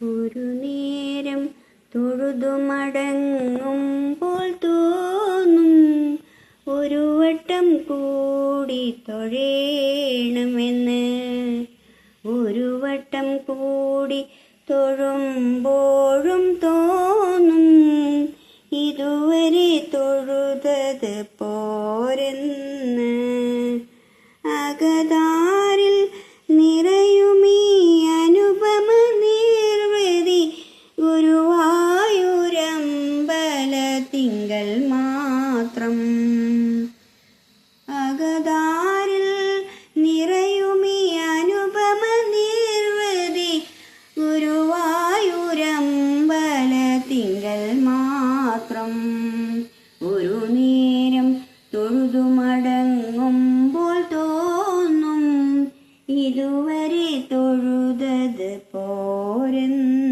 ഒരു നേരം തൊഴുതു മടങ്ങുമ്പോൾ തോന്നും ഒരു വട്ടം കൂടി തൊഴേണമെന്ന്. ഒരു വട്ടം കൂടി തൊഴുമ്പോഴും തോന്നും ഇതുവരെ തൊഴുതത് പോരെന്ന്. അകതാരിൽ നിറയുമീ അനുപമ നിർവൃതി ഗുരുവായൂരമ്പലത്തിങ്കൽ മാത്രം. അകതാരിൽ നിറയുമീ അനുപമ നിർവൃതി ഗുരുവായൂരമ്പലത്തിങ്കൽ മാത്രം. ഒരു നേരം തൊഴുതു മടങ്ങുമ്പോൾ തോന്നും ഇതുവരെ തൊഴുതത് പോരെന്ന്.